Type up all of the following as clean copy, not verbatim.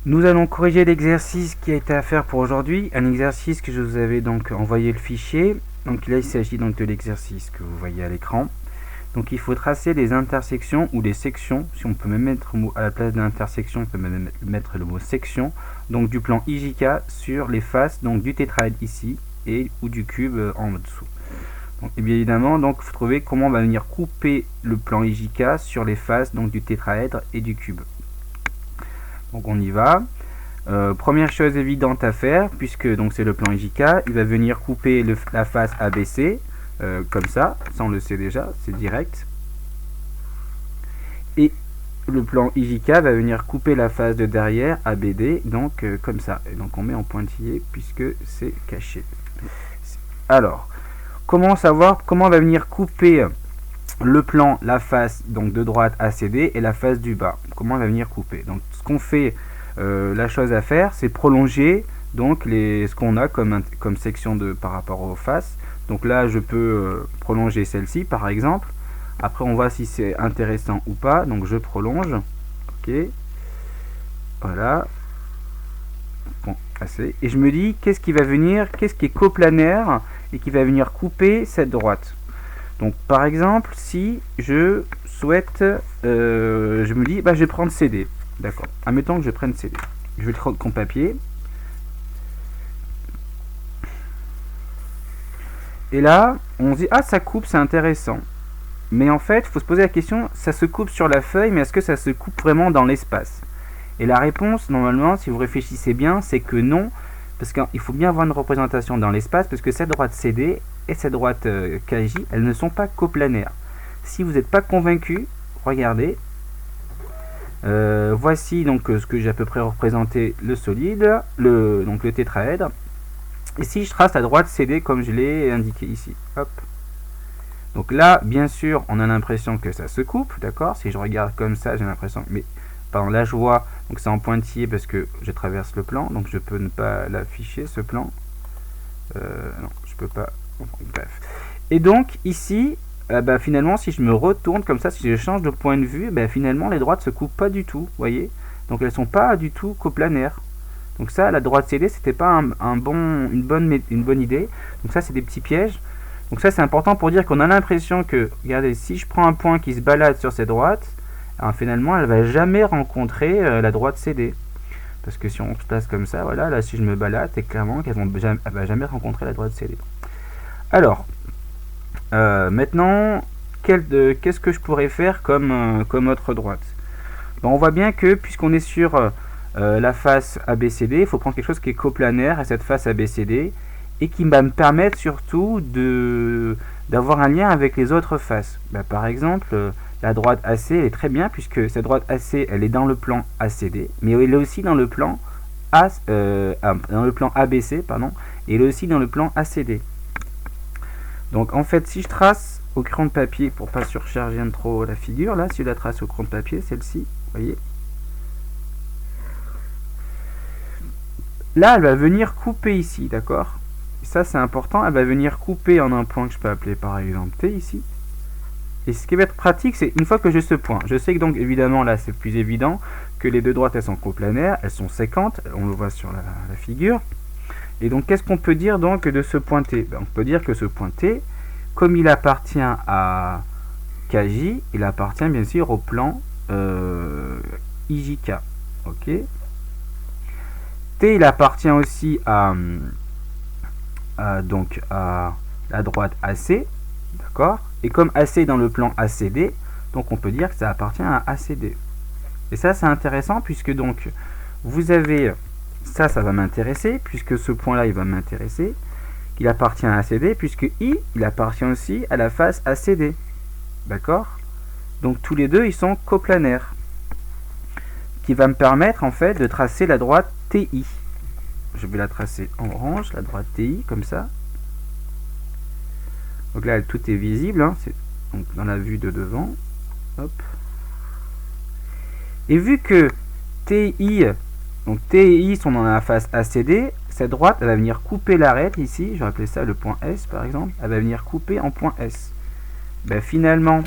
Nous allons corriger l'exercice qui a été à faire pour aujourd'hui, un exercice que je vous avais donc envoyé le fichier. Donc là il s'agit donc de l'exercice que vous voyez à l'écran. Donc il faut tracer les intersections ou les sections, si on peut même mettre à la place de l'intersection, on peut même mettre le mot section, donc du plan IJK sur les faces donc du tétraèdre ici et ou du cube en dessous. Donc, et bien évidemment, donc il faut trouver comment on va venir couper le plan IJK sur les faces donc du tétraèdre et du cube. Donc on y va. Première chose évidente à faire, puisque donc c'est le plan IJK, il va venir couper la face ABC, comme ça on le sait déjà, c'est direct. Et le plan IJK va venir couper la face de derrière ABD, donc comme ça. Et donc on met en pointillé puisque c'est caché. Alors, comment savoir comment on va venir couper le plan, la face donc de droite ACD et la face du bas. Comment on va venir couper. Donc ce qu'on fait, la chose à faire, c'est prolonger donc ce qu'on a comme section par rapport aux faces. Donc là je peux prolonger celle-ci par exemple. Après on voit si c'est intéressant ou pas. Donc je prolonge. Ok. Voilà. Bon, assez. Et je me dis qu'est-ce qui va venir, qu'est-ce qui est coplanaire et qui va venir couper cette droite. Donc par exemple, si je souhaite, je me dis, je vais prendre CD. D'accord. Admettons que je prenne CD. Je vais le prendre comme papier. Et là, on se dit, ah ça coupe, c'est intéressant. Mais en fait, il faut se poser la question, ça se coupe sur la feuille, mais est-ce que ça se coupe vraiment dans l'espace? Et la réponse, normalement, si vous réfléchissez bien, c'est que non. Parce qu'il faut bien avoir une représentation dans l'espace, parce que cette droite CD et cette droite KJ, elles ne sont pas coplanaires. Si vous n'êtes pas convaincu, regardez. Voici donc ce que j'ai à peu près représenté le solide, donc le tétraèdre. Et si je trace la droite CD comme je l'ai indiqué ici, hop. Donc là, bien sûr, on a l'impression que ça se coupe, d'accord? Si je regarde comme ça, j'ai l'impression que... Mais, pardon, là je vois, donc c'est en pointillé parce que je traverse le plan, donc je peux ne pas l'afficher, ce plan. Non, je peux pas... Bref. Et donc, ici, finalement, si je me retourne comme ça, si je change de point de vue, finalement, les droites se coupent pas du tout, vous voyez? Donc elles sont pas du tout coplanaires. Donc ça, la droite CD, c'était pas une bonne idée. Donc ça, c'est des petits pièges. Donc ça, c'est important pour dire qu'on a l'impression que, regardez, si je prends un point qui se balade sur cette droite, finalement, elle va jamais rencontrer la droite CD. Parce que si on se place comme ça, voilà, là, si je me balade, c'est clairement qu'elle va jamais rencontrer la droite CD. Alors, maintenant, qu'est-ce que je pourrais faire comme autre droite? On voit bien que, puisqu'on est sur la face ABCD, il faut prendre quelque chose qui est coplanaire à cette face ABCD et qui va me permettre surtout d'avoir un lien avec les autres faces. Par exemple, la droite AC elle est très bien puisque cette droite AC elle est dans le plan ACD, mais elle est aussi dans le plan ABC, pardon, et elle est aussi dans le plan ACD. Donc en fait, si je trace au crayon de papier pour pas surcharger trop la figure, là, si je la trace au crayon de papier, celle-ci, vous voyez, là, elle va venir couper ici, d'accord? Ça, c'est important, elle va venir couper en un point que je peux appeler par exemple T ici. Et ce qui va être pratique, c'est une fois que j'ai ce point, je sais que donc évidemment là c'est plus évident que les deux droites elles sont coplanaires, elles sont séquentes, on le voit sur la figure. Et donc qu'est-ce qu'on peut dire donc de ce point T? On peut dire que ce point T, comme il appartient à KJ, il appartient bien sûr au plan IJK. Ok. T il appartient aussi à la droite AC, d'accord? Et comme AC est dans le plan ACD, donc on peut dire que ça appartient à ACD. Et ça c'est intéressant puisque donc vous avez ça va m'intéresser puisque ce point là il va m'intéresser, qu'il appartient à ACD puisque I il appartient aussi à la face ACD, d'accord? Donc tous les deux ils sont coplanaires, qui va me permettre en fait de tracer la droite TI. Je vais la tracer en orange, la droite TI, comme ça. Donc là, tout est visible, hein, c'est donc dans la vue de devant. Hop. Et vu que TI, donc TI sont dans la face ACD, cette droite, elle va venir couper l'arête ici, je vais appeler ça le point S par exemple, elle va venir couper en point S. Finalement,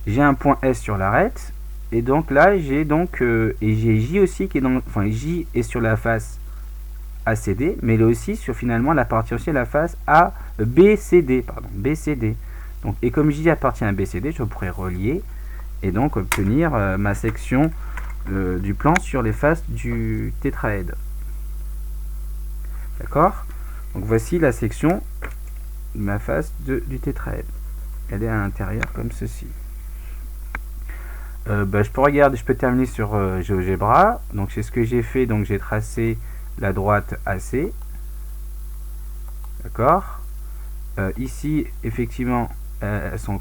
j'ai un point S sur l'arête, Et donc là, j'ai donc et j'ai J aussi qui est dans, enfin J est sur la face ACD, mais il est aussi sur finalement elle appartient aussi à la face ABCD, pardon, BCD. Donc et comme J appartient à BCD, je pourrais relier et donc obtenir ma section du plan sur les faces du tétraède. D'accord? Donc voici la section de ma face du tétraède. Elle est à l'intérieur comme ceci. Je peux regarder, je peux terminer sur GeoGebra. Donc c'est ce que j'ai fait. Donc j'ai tracé la droite AC. D'accord. Ici, effectivement, elles sont.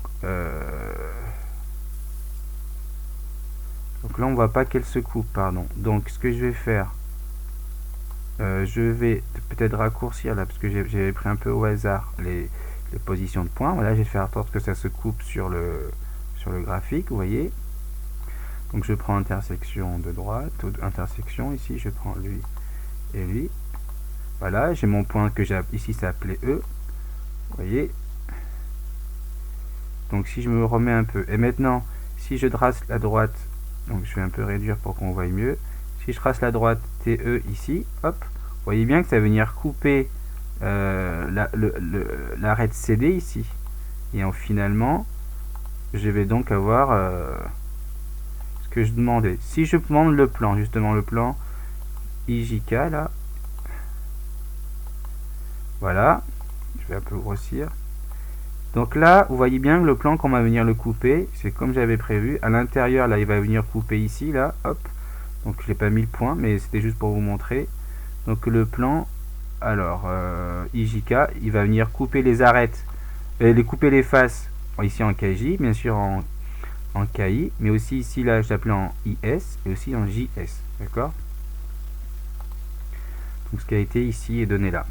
Donc là, on voit pas qu'elles se coupent, pardon. Donc ce que je vais faire, je vais peut-être raccourcir là parce que j'ai pris un peu au hasard les positions de points. Voilà, je vais faire en sorte que ça se coupe sur le graphique, vous voyez. Donc je prends intersection de droite, intersection ici, je prends lui et lui. Voilà, j'ai mon point que j'ai ici, c'est appelé E. Vous voyez. Donc si je me remets un peu, et maintenant, si je trace la droite, donc je vais un peu réduire pour qu'on voie mieux. Si je trace la droite TE ici, hop, vous voyez bien que ça va venir couper l'arrêt de CD ici. Et finalement, je vais donc avoir ce que je demandais. Si je demande le plan, justement le plan IJK là, voilà, je vais un peu grossir. Donc là, vous voyez bien que le plan qu'on va venir le couper, c'est comme j'avais prévu. À l'intérieur, là, il va venir couper ici, là, hop. Donc je n'ai pas mis le point, mais c'était juste pour vous montrer. Donc le plan, alors, IJK, il va venir couper les arêtes, couper les faces, ici en KJ, bien sûr en KI, mais aussi ici, là, je l'appelais en IS, et aussi en JS, d'accord? Donc ce qui a été ici est donné là.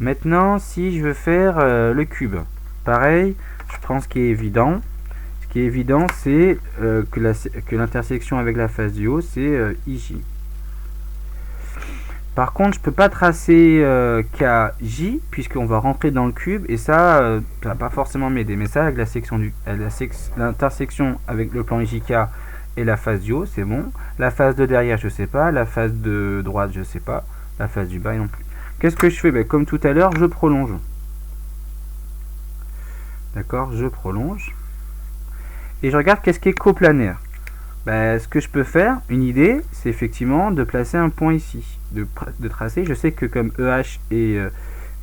Maintenant, si je veux faire le cube, pareil, je prends ce qui est évident. Ce qui est évident, c'est que l'intersection avec la face du haut, c'est IJ. Par contre, je peux pas tracer KJ, puisqu'on va rentrer dans le cube, et ça va pas forcément m'aider. Mais ça, avec l'intersection avec le plan IJK et la face du haut, c'est bon. La face de derrière, je sais pas. La face de droite, je sais pas. La face du bas non plus. Qu'est-ce que je fais? Comme tout à l'heure, je prolonge. D'accord, je prolonge. Et je regarde qu'est-ce qui est coplanaire. Ce que je peux faire, une idée, c'est effectivement de placer un point ici. De tracer. Je sais que comme EH et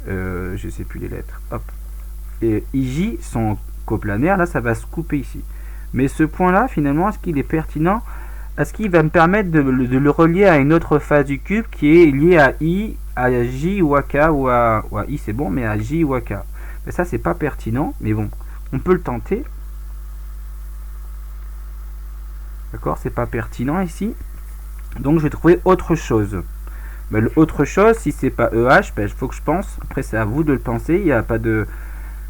je sais plus les lettres. Hop. Et IJ sont coplanaires. Là, ça va se couper ici. Mais ce point-là, finalement, est-ce qu'il est pertinent? Est-ce qu'il va me permettre de le relier à une autre face du cube qui est liée à I, à J ou à K ou à I, c'est bon, mais à J ou à K. Mais ça, c'est pas pertinent, mais bon, on peut le tenter. D'accord, c'est pas pertinent ici. Donc, je vais trouver autre chose. L'autre chose, si c'est pas EH, il faut que je pense. Après, c'est à vous de le penser. Il n'y a pas de,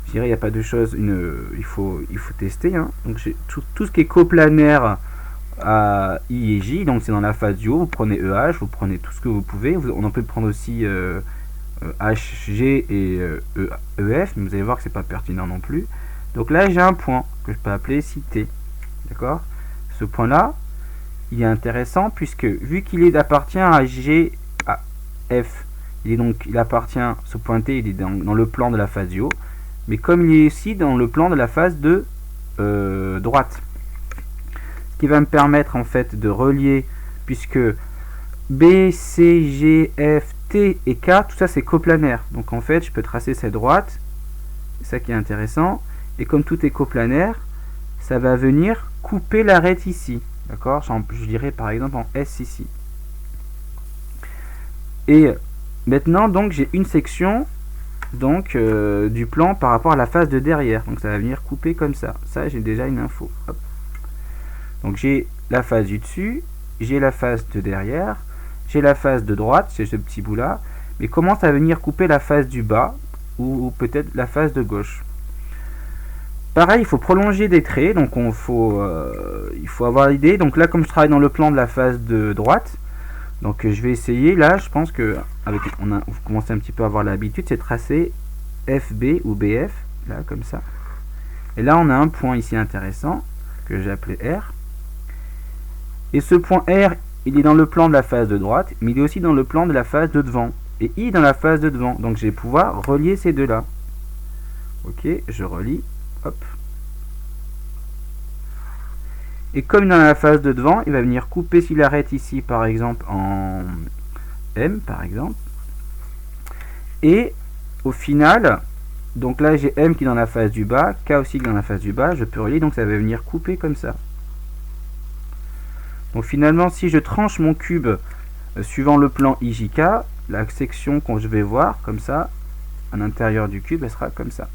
je dirais, il n'y a pas de chose. Il faut tester. Hein. Donc, j'ai tout ce qui est coplanaire à I et J, donc c'est dans la face du haut. Vous prenez EH, vous prenez tout ce que vous pouvez. On en peut prendre aussi HG et EF, mais vous allez voir que c'est pas pertinent non plus. Donc là, j'ai un point que je peux appeler ici T. D'accord? Ce point-là, il est intéressant puisque vu qu'il appartient à G à F, il appartient, ce point T, il est dans le plan de la face du haut, mais comme il est aussi dans le plan de la face de droite. Ce qui va me permettre en fait de relier, puisque B, C, G, F, T et K, tout ça c'est coplanaire. Donc en fait, je peux tracer cette droite, c'est ça qui est intéressant, et comme tout est coplanaire, ça va venir couper l'arête ici. D'accord? Je dirais par exemple en S ici. Et maintenant, donc j'ai une section donc du plan par rapport à la face de derrière. Donc ça va venir couper comme ça. Ça, j'ai déjà une info. Hop. Donc j'ai la face du dessus, j'ai la face de derrière, j'ai la face de droite, c'est ce petit bout là, mais comment ça va venir couper la face du bas ou peut-être la face de gauche. Pareil, il faut prolonger des traits, donc il faut avoir l'idée. Donc là, comme je travaille dans le plan de la face de droite, donc je vais essayer, là je pense que vous commencez un petit peu à avoir l'habitude, c'est tracer FB ou BF, là comme ça. Et là on a un point ici intéressant, que j'ai appelé R. Et ce point R, il est dans le plan de la face de droite, mais il est aussi dans le plan de la face de devant. Et I dans la face de devant. Donc je vais pouvoir relier ces deux-là. Ok, je relie. Hop. Et comme dans la face de devant, il va venir couper s'il arrête ici, par exemple, en M, par exemple. Et au final, donc là j'ai M qui est dans la face du bas, K aussi qui est dans la face du bas, je peux relier, donc ça va venir couper comme ça. Donc finalement, si je tranche mon cube suivant le plan IJK, la section que je vais voir, comme ça, à l'intérieur du cube, elle sera comme ça.